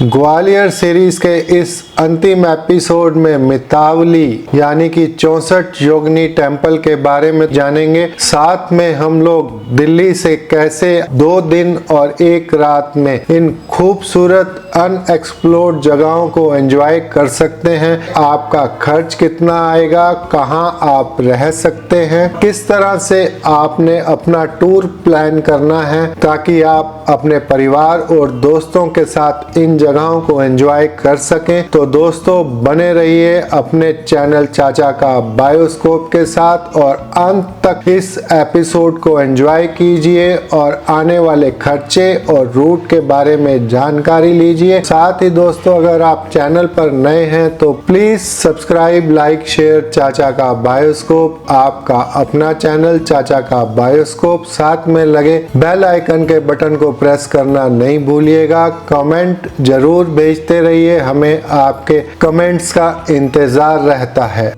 Gwalior series के इस अंतिम एपिसोड में मितावली यानी कि 64 योगिनी टेम्पल के बारे में जानेंगे। साथ में हम लोग दिल्ली से कैसे 2 दिन और 1 रात में इन खूबसूरत अनएक्सप्लोर्ड जगहों को एंजॉय कर सकते हैं। आपका खर्च कितना आएगा, कहां आप रह सकते हैं, किस तरह से आपने अपना टूर प्लान करना है ताकि आप अपने परिवार और दोस्तों के साथ इन जगहों को एंजॉय कर सकें। तो दोस्तों बने रहिए अपने चैनल चाचा का बायोस्कोप के साथ और अंत तक इस एपिसोड को एंजॉय कीजिए और आने वाले खर्चे और रूट के बारे में जानकारी लीजिए। साथ ही दोस्तों अगर आप चैनल पर नए हैं तो प्लीज सब्सक्राइब, लाइक, शेयर चाचा का बायोस्कोप, आपका अपना चैनल चाचा का बायोस्कोप। साथ में लगे बेल आइकन के बटन को प्रेस करना नहीं भूलिएगा। कमेंट जरूर भेजते रहिए, हमें आपके कमेंट्स का इंतजार रहता है।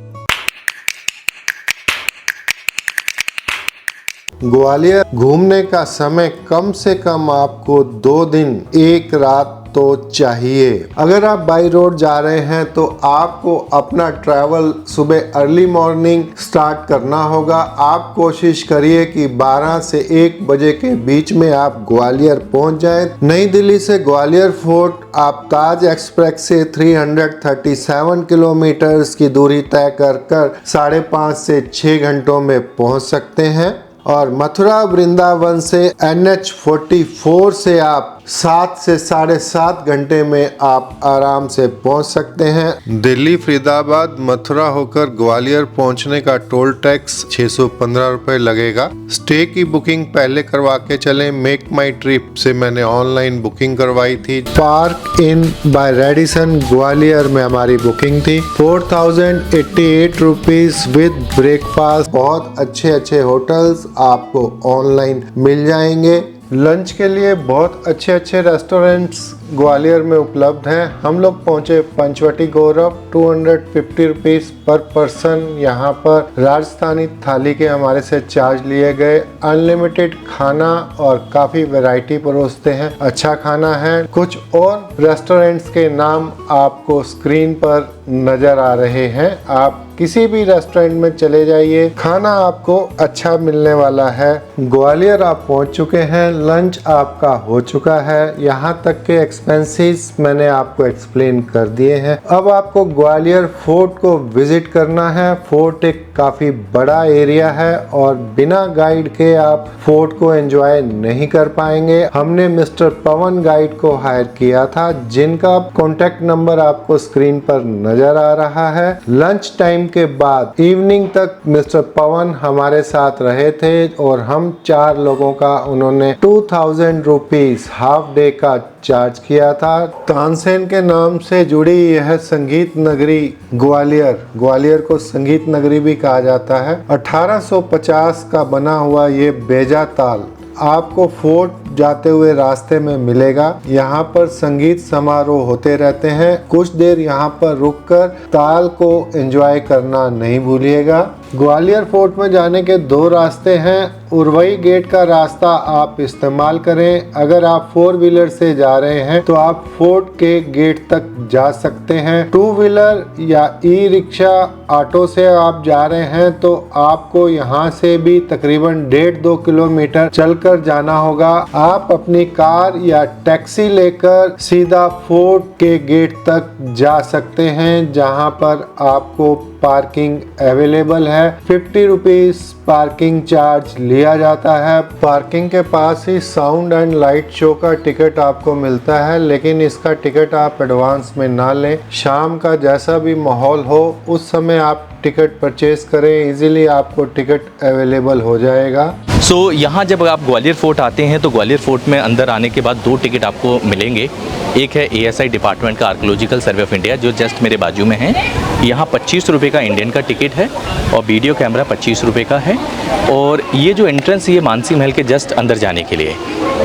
ग्वालियर घूमने का समय कम से कम आपको 2 दिन 1 रात तो चाहिए। अगर आप बाई रोड जा रहे हैं तो आपको अपना ट्रैवल सुबह अर्ली मॉर्निंग स्टार्ट करना होगा। आप कोशिश करिए कि 12 से 1 बजे के बीच में आप ग्वालियर पहुंच जाएं। नई दिल्ली से ग्वालियर फोर्ट आप ताज एक्सप्रेस से 337 किलोमीटर की दूरी तय कर 5.5 से 6 घंटों में पहुंच सकते हैं और मथुरा वृंदावन से NH44 से आप 7 से 7.5 घंटे में आप आराम से पहुंच सकते हैं। दिल्ली फरीदाबाद मथुरा होकर ग्वालियर पहुंचने का टोल टैक्स 615 रुपए लगेगा। स्टे की बुकिंग पहले करवा के चलें। मेक माई ट्रिप से मैंने ऑनलाइन बुकिंग करवाई थी। Park in by Radisson Gwalior में हमारी बुकिंग थी। 4088 रुपीज विद ब्रेकफास्ट। बहुत अच्छे होटल्स आपको ऑनलाइन मिल जाएंगे। लंच के लिए बहुत अच्छे रेस्टोरेंट्स ग्वालियर में उपलब्ध हैं। हम लोग पहुंचे पंचवटी गौरव। 250 रुपीज पर पर्सन यहाँ पर राजस्थानी थाली के हमारे से चार्ज लिए गए। अनलिमिटेड खाना और काफ़ी वैरायटी परोसते हैं। अच्छा खाना है। कुछ और रेस्टोरेंट्स के नाम आपको स्क्रीन पर नज़र आ रहे हैं। आप किसी भी रेस्टोरेंट में चले जाइए, खाना आपको अच्छा मिलने वाला है। ग्वालियर आप पहुंच चुके हैं। लंच आपका हो चुका है। यहाँ तक के एक्सपेंसेस मैंने आपको एक्सप्लेन कर दिए हैं। अब आपको ग्वालियर फोर्ट को विजिट करना है। फोर्ट एक काफ़ी बड़ा एरिया है और बिना गाइड के आप फोर्ट को एंजॉय नहीं कर पाएंगे। हमने मिस्टर पवन गाइड को हायर किया था, जिनका कॉन्टेक्ट नंबर आपको स्क्रीन पर नजर आ रहा है। लंच टाइम के बाद इवनिंग तक मिस्टर पवन हमारे साथ रहे थे और हम 4 लोगों का उन्होंने 2000 रुपीज हाफ डे का चार्ज किया था। तानसेन के नाम से जुड़ी यह संगीत नगरी ग्वालियर को संगीत नगरी भी कहा जाता है। 1850 का बना हुआ ये बेजा ताल आपको फोर्ट जाते हुए रास्ते में मिलेगा। यहाँ पर संगीत समारोह होते रहते हैं। कुछ देर यहाँ पर रुककर ताल को एंजॉय करना नहीं भूलिएगा। ग्वालियर फोर्ट में जाने के 2 रास्ते हैं। उर्वई गेट का रास्ता आप इस्तेमाल करें। अगर आप 4 व्हीलर से जा रहे हैं तो आप फोर्ट के गेट तक जा सकते हैं। 2 व्हीलर या ई रिक्शा ऑटो से आप जा रहे हैं तो आपको यहाँ से भी तकरीबन 1.5-2 किलोमीटर चलकर जाना होगा। आप अपनी कार या टैक्सी लेकर सीधा फोर्ट के गेट तक जा सकते हैं, जहाँ पर आपको पार्किंग अवेलेबल है। 50 रुपीज पार्किंग चार्ज लिया जाता है। पार्किंग के पास ही साउंड एंड लाइट शो का टिकट आपको मिलता है, लेकिन इसका टिकट आप एडवांस में ना लें। शाम का जैसा भी माहौल हो उस समय आप टिकट परचेज करें। इजीली आपको टिकट अवेलेबल हो जाएगा। यहाँ जब आप ग्वालियर फोर्ट आते हैं तो ग्वालियर फोर्ट में अंदर आने के बाद 2 टिकट आपको मिलेंगे। एक है ASI डिपार्टमेंट का आर्कियोलॉजिकल सर्वे ऑफ इंडिया, जो जस्ट मेरे बाजू में है। यहाँ 25 रुपये का इंडियन का टिकट है और वीडियो कैमरा 25 रुपये का है। और ये जो एंट्रेंस ये मानसी महल के जस्ट अंदर जाने के लिए,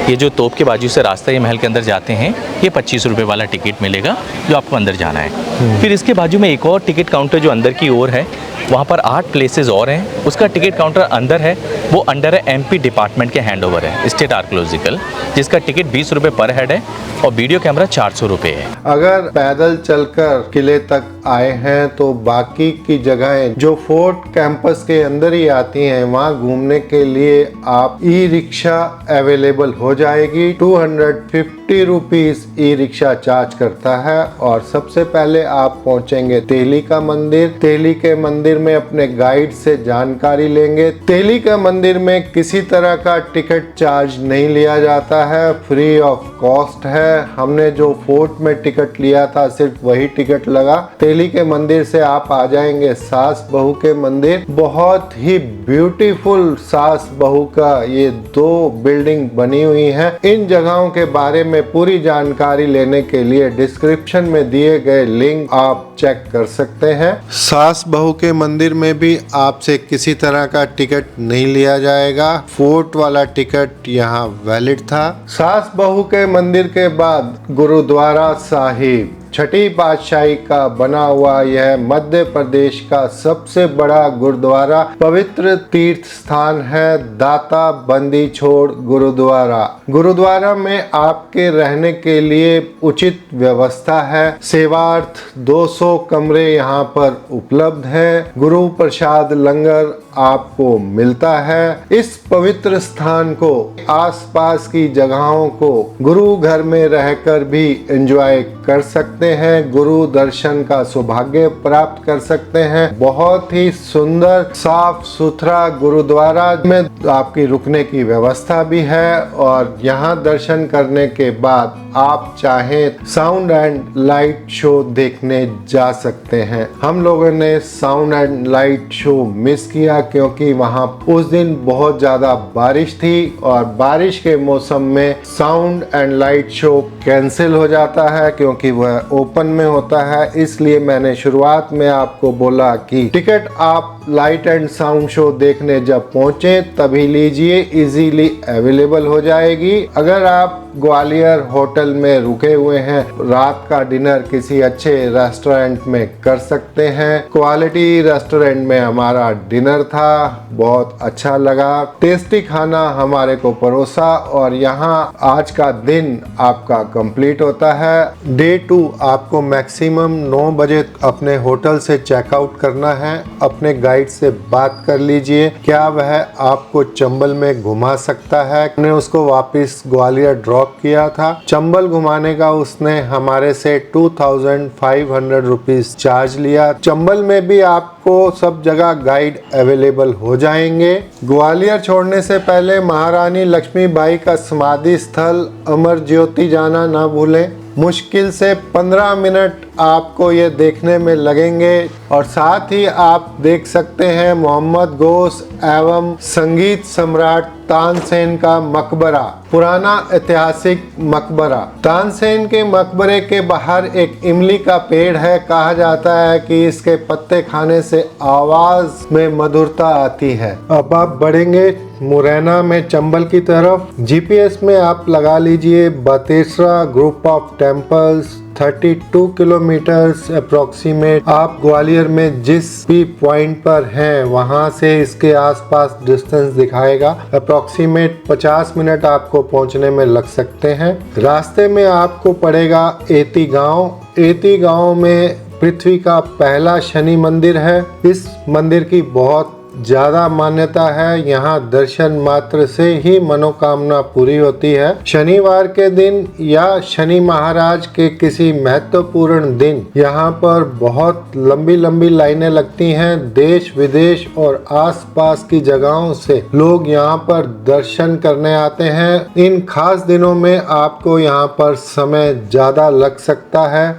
ये जो तोप के बाजू से रास्ता ये महल के अंदर जाते हैं, ये 25 रुपये वाला टिकट मिलेगा जो आपको अंदर जाना है। फिर इसके बाजू में एक और टिकट काउंटर जो अंदर की ओर है, वहाँ पर 8 प्लेसेस और हैं। उसका टिकट काउंटर अंदर है, वो अंडर है एमपी डिपार्टमेंट के हैंड ओवर है, स्टेट आर्कोलॉजिकल, जिसका टिकट 20 रुपये पर हेड है और वीडियो कैमरा 400 रुपये है। अगर पैदल चलकर किले तक आए हैं तो बाकी की जगहें जो फोर्ट कैंपस के अंदर ही आती हैं, वहाँ घूमने के लिए आप ई रिक्शा अवेलेबल हो जाएगी। 250 रुपीज ई रिक्शा चार्ज करता है और सबसे पहले आप पहुंचेंगे तेली का मंदिर। तेली के मंदिर में अपने गाइड से जानकारी लेंगे। तेली का मंदिर में किसी तरह का टिकट चार्ज नहीं लिया जाता है, फ्री ऑफ कॉस्ट है। हमने जो फोर्ट में टिकट लिया था सिर्फ वही टिकट लगा। तेली के मंदिर से आप आ जाएंगे सास बहू के मंदिर। बहुत ही ब्यूटीफुल सास बहू का ये 2 बिल्डिंग बनी हुई है। इन जगहों के बारे में पूरी जानकारी लेने के लिए डिस्क्रिप्शन में दिए गए लिंक आप चेक कर सकते हैं। सास बहू के मंदिर में भी आपसे किसी तरह का टिकट नहीं लिया जाएगा। फोर्ट वाला टिकट यहाँ वैलिड था। सास बहू के मंदिर के बाद गुरुद्वारा साहिब, छठी पातशाही का बना हुआ यह मध्य प्रदेश का सबसे बड़ा गुरुद्वारा पवित्र तीर्थ स्थान है। दाता बंदी छोड़ गुरुद्वारा। गुरुद्वारा में आपके रहने के लिए उचित व्यवस्था है। सेवार्थ 200 कमरे यहाँ पर उपलब्ध है। गुरु प्रसाद लंगर आपको मिलता है। इस पवित्र स्थान को, आसपास की जगहों को गुरु घर में रहकर भी एंजॉय कर सकते हैं। गुरु दर्शन का सौभाग्य प्राप्त कर सकते हैं। बहुत ही सुंदर साफ सुथरा गुरुद्वारा में आपकी रुकने की व्यवस्था भी है और यहाँ दर्शन करने के बाद आप चाहें साउंड एंड लाइट शो देखने जा सकते हैं। हम लोगों ने sound and light show miss किया क्योंकि वहाँ उस दिन बहुत ज्यादा बारिश थी और बारिश के मौसम में sound and light show cancel हो जाता है क्योंकि वह ओपन में होता है। इसलिए मैंने शुरुआत में आपको बोला कि टिकट आप लाइट एंड साउंड शो देखने जब पहुंचे तभी लीजिए, इजीली अवेलेबल हो जाएगी। अगर आप ग्वालियर होटल में रुके हुए हैं, रात का डिनर किसी अच्छे रेस्टोरेंट में कर सकते हैं। क्वालिटी रेस्टोरेंट में हमारा डिनर था, बहुत अच्छा लगा। टेस्टी खाना हमारे को परोसा और यहाँ आज का दिन आपका कंप्लीट होता है। डे 2 आपको मैक्सिमम 9 बजे अपने होटल से चेकआउट करना है। अपने गाइड से बात कर लीजिए क्या वह आपको चंबल में घुमा सकता है। हमने उसको वापस ग्वालियर ड्रॉप किया था। चंबल घुमाने का उसने हमारे से 2500 रुपीज चार्ज लिया। चंबल में भी आपको सब जगह गाइड अवेलेबल हो जाएंगे। ग्वालियर छोड़ने से पहले महारानी लक्ष्मीबाई का समाधि स्थल अमर ज्योति जाना ना भूलें। मुश्किल से 15 मिनट आपको ये देखने में लगेंगे और साथ ही आप देख सकते हैं मोहम्मद गोस एवं संगीत सम्राट तानसेन का मकबरा, पुराना ऐतिहासिक मकबरा। तानसेन के मकबरे के बाहर एक इमली का पेड़ है। कहा जाता है कि इसके पत्ते खाने से आवाज में मधुरता आती है। अब आप बढ़ेंगे मुरैना में चंबल की तरफ। जीपीएस में आप लगा लीजिए Bateshwar group of temples, 32 kilometres approximate. आप ग्वालियर में जिस भी पॉइंट पर हैं वहां से इसके आसपास डिस्टेंस दिखाएगा। अप्रोक्सीमेट 50 मिनट आपको पहुंचने में लग सकते हैं। रास्ते में आपको पड़ेगा एती गांव। एती गांव में पृथ्वी का पहला शनि मंदिर है। इस मंदिर की बहुत ज्यादा मान्यता है। यहाँ दर्शन मात्र से ही मनोकामना पूरी होती है। शनिवार के दिन या शनि महाराज के किसी महत्वपूर्ण दिन यहाँ पर बहुत लंबी लंबी लाइनें लगती हैं। देश विदेश और आसपास की जगहों से लोग यहाँ पर दर्शन करने आते हैं। इन खास दिनों में आपको यहाँ पर समय ज्यादा लग सकता है।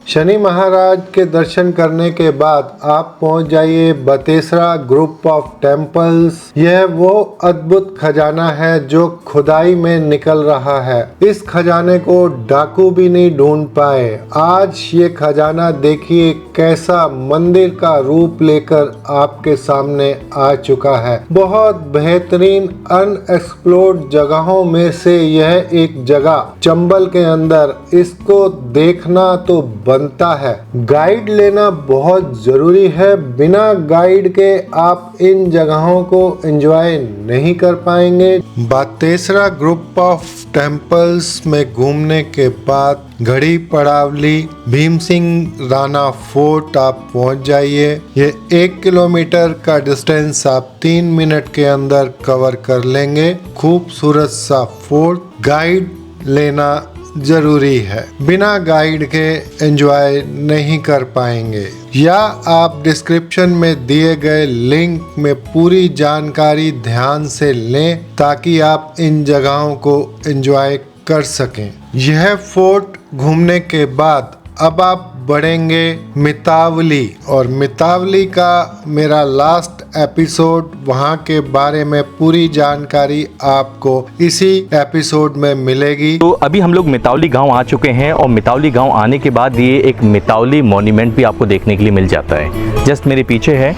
शनि महाराज के दर्शन करने के बाद आप पहुंच जाइए बतेसरा ग्रुप ऑफ टेम्पल्स। यह वो अद्भुत खजाना है जो खुदाई में निकल रहा है। इस खजाने को डाकू भी नहीं ढूंढ पाए। आज ये खजाना देखिए कैसा मंदिर का रूप लेकर आपके सामने आ चुका है। बहुत बेहतरीन अनएक्सप्लोर्ड जगहों में से यह एक जगह चंबल के अंदर। इसको देखना तो बनता है। गाइड लेना बहुत जरूरी है, बिना गाइड के आप इन जगहों को एंजॉय नहीं कर पाएंगे। बातेसरा ग्रुप ऑफ टेम्पल्स में घूमने के बाद घड़ी पड़ावली भीम सिंह राणा फोर्ट आप पहुंच जाइए। ये 1 किलोमीटर का डिस्टेंस आप 3 मिनट के अंदर कवर कर लेंगे। खूबसूरत सा फोर्ट, गाइड लेना जरूरी है, बिना गाइड के एंजॉय नहीं कर पाएंगे। या आप डिस्क्रिप्शन में दिए गए लिंक में पूरी जानकारी ध्यान से लें ताकि आप इन जगहों को एंजॉय कर सकें। यह फोर्ट घूमने के बाद अब आप बढ़ेंगे मितावली, और मितावली का मेरा लास्ट एपिसोड, वहां के बारे में पूरी जानकारी आपको इसी एपिसोड में मिलेगी। तो अभी हम लोग मितावली गांव आ चुके हैं और मितावली गांव आने के बाद ये एक मितावली मॉन्यूमेंट भी आपको देखने के लिए मिल जाता है। जस्ट मेरे पीछे है,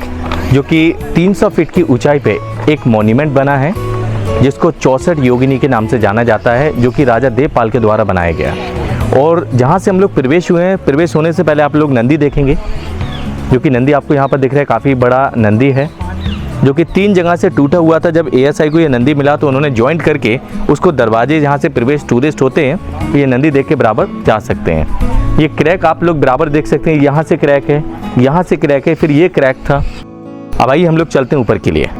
जो कि 300 फीट की ऊंचाई पे एक मॉन्यूमेंट बना है जिसको 64 योगिनी के नाम से जाना जाता है, जो कि राजा देवपाल के द्वारा बनाया गया। और जहाँ से हम लोग प्रवेश हुए हैं, प्रवेश होने से पहले आप लोग नंदी देखेंगे, जो कि नंदी आपको यहाँ पर दिख रहा है, काफ़ी बड़ा नंदी है, जो कि 3 जगह से टूटा हुआ था। जब एएसआई को ये नंदी मिला तो उन्होंने जॉइंट करके उसको दरवाजे जहाँ से प्रवेश टूरिस्ट होते हैं, तो ये नंदी देख के बराबर जा सकते हैं। ये क्रैक आप लोग बराबर देख सकते हैं, यहाँ से क्रैक है, यहाँ से क्रैक है, फिर ये क्रैक था। अब आइए हम लोग चलते हैं ऊपर के लिए।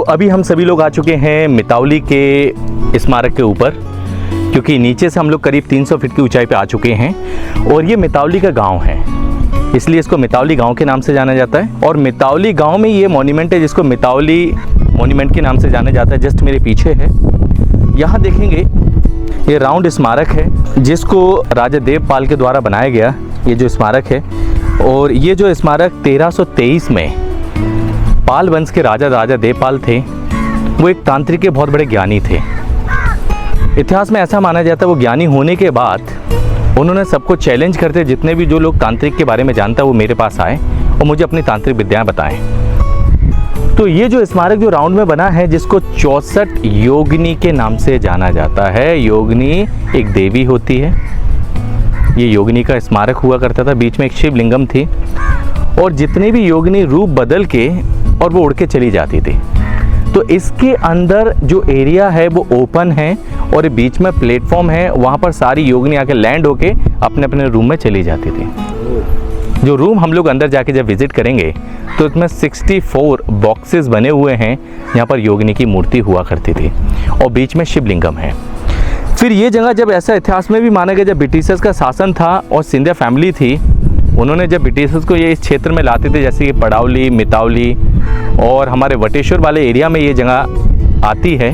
अभी हम सभी लोग आ चुके हैं मितावली के स्मारक के ऊपर, क्योंकि नीचे से हम लोग करीब 300 फीट की ऊंचाई पे आ चुके हैं। और ये मितावली का गांव है, इसलिए इसको मितावली गांव के नाम से जाना जाता है। और मितावली गांव में ये मॉन्यूमेंट है जिसको मितावली मॉन्यूमेंट के नाम से जाना जाता है। जस्ट मेरे पीछे है, यहाँ देखेंगे ये राउंड स्मारक है जिसको राजा देवपाल के द्वारा बनाया गया, ये जो स्मारक है। और ये जो स्मारक 1323 में पाल वंश के राजा देवपाल थे, वो एक तांत्रिक के बहुत बड़े ज्ञानी थे। इतिहास में ऐसा माना जाता है वो ज्ञानी होने के बाद उन्होंने सबको चैलेंज करते, जितने भी जो लोग तांत्रिक के बारे में जानता है वो मेरे पास आए और मुझे अपनी तांत्रिक विद्याएं बताएं। तो ये जो स्मारक जो राउंड में बना है, जिसको 64 योगिनी के नाम से जाना जाता है। योगिनी एक देवी होती है, ये योगिनी का स्मारक हुआ करता था। बीच में एक शिवलिंगम थी और जितने भी योगिनी रूप बदल के और वो उड़ के चली जाती थी। तो इसके अंदर जो एरिया है वो ओपन है और बीच में प्लेटफॉर्म है, वहाँ पर सारी योगिनी आके लैंड होके अपने अपने रूम में चली जाती थी। जो रूम हम लोग अंदर जाके जब विजिट करेंगे तो इसमें 64 बॉक्सेस बने हुए हैं, यहाँ पर योगिनी की मूर्ति हुआ करती थी और बीच में शिवलिंगम है। फिर ये जगह जब ऐसा इतिहास में भी माना गया, जब ब्रिटिशर्स का शासन था और सिंधिया फैमिली थी, उन्होंने जब ब्रिटिशर्स को ये इस क्षेत्र में लाते थे, जैसे कि पड़ावली, मितावली और हमारे वटेश्वर वाले एरिया में ये जगह आती है,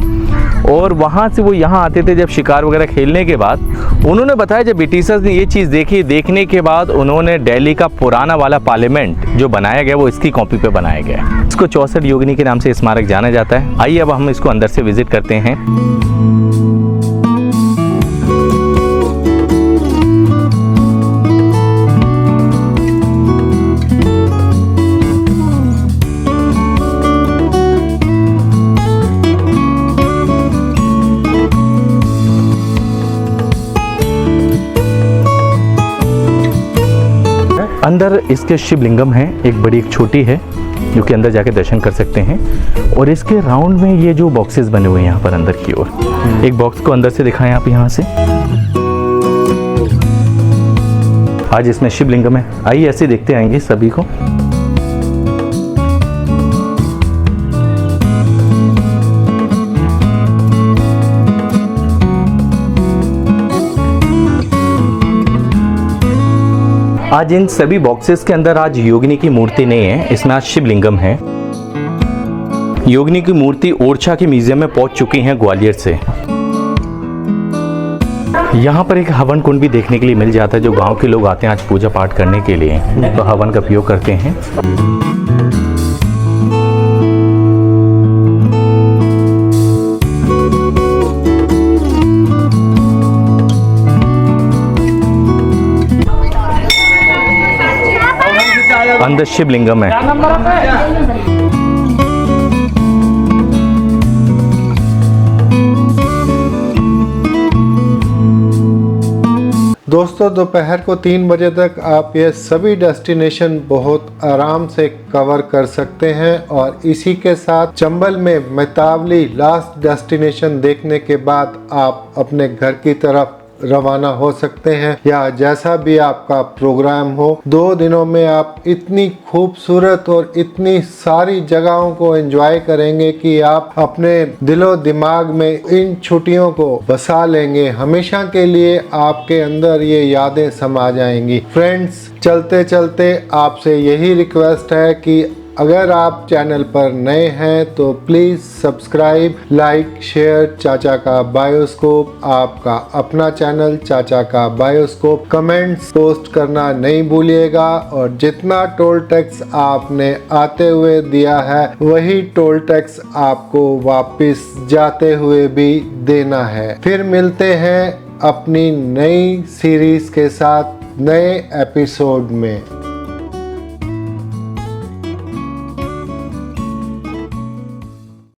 और वहाँ से वो यहाँ आते थे जब शिकार वगैरह खेलने के बाद। उन्होंने बताया जब ब्रिटिशर्स ने ये चीज़ देखी, देखने के बाद उन्होंने दिल्ली का पुराना वाला पार्लियामेंट जो बनाया गया वो इसकी कॉपी पे बनाया गया। इसको 64 योगिनी के नाम से स्मारक जाना जाता है। आइए अब हम इसको अंदर से विजिट करते हैं। अंदर इसके शिवलिंगम है, एक बड़ी एक छोटी है, जो कि अंदर जाके दर्शन कर सकते हैं। और इसके राउंड में ये जो बॉक्सेस बने हुए हैं यहाँ पर अंदर की ओर, एक बॉक्स को अंदर से दिखाएं आप यहाँ से। आज इसमें शिवलिंगम है। आइए ऐसे देखते आएंगे सभी को। आज इन सभी बॉक्सेस के अंदर आज योगिनी की मूर्ति नहीं है, इसमें आज शिवलिंगम है। योगिनी की मूर्ति ओरछा के म्यूजियम में पहुंच चुकी हैं ग्वालियर से। यहाँ पर एक हवन कुंड भी देखने के लिए मिल जाता है, जो गांव के लोग आते हैं आज पूजा पाठ करने के लिए, तो हवन का उपयोग करते हैं। अंदर शिवलिंगम है। दोस्तों दोपहर को 3 बजे तक आप ये सभी डेस्टिनेशन बहुत आराम से कवर कर सकते हैं और इसी के साथ चंबल में मैतावली लास्ट डेस्टिनेशन देखने के बाद आप अपने घर की तरफ रवाना हो सकते हैं या जैसा भी आपका प्रोग्राम हो। 2 दिनों में आप इतनी खूबसूरत और इतनी सारी जगहों को एंजॉय करेंगे कि आप अपने दिलो दिमाग में इन छुट्टियों को बसा लेंगे। हमेशा के लिए आपके अंदर ये यादें समा जाएंगी। फ्रेंड्स, चलते चलते आपसे यही रिक्वेस्ट है कि अगर आप चैनल पर नए हैं तो प्लीज़ सब्सक्राइब, लाइक, शेयर चाचा का बायोस्कोप, आपका अपना चैनल चाचा का बायोस्कोप। कमेंट्स पोस्ट करना नहीं भूलिएगा और जितना टोल टैक्स आपने आते हुए दिया है वही टोल टैक्स आपको वापस जाते हुए भी देना है। फिर मिलते हैं अपनी नई सीरीज के साथ नए एपिसोड में।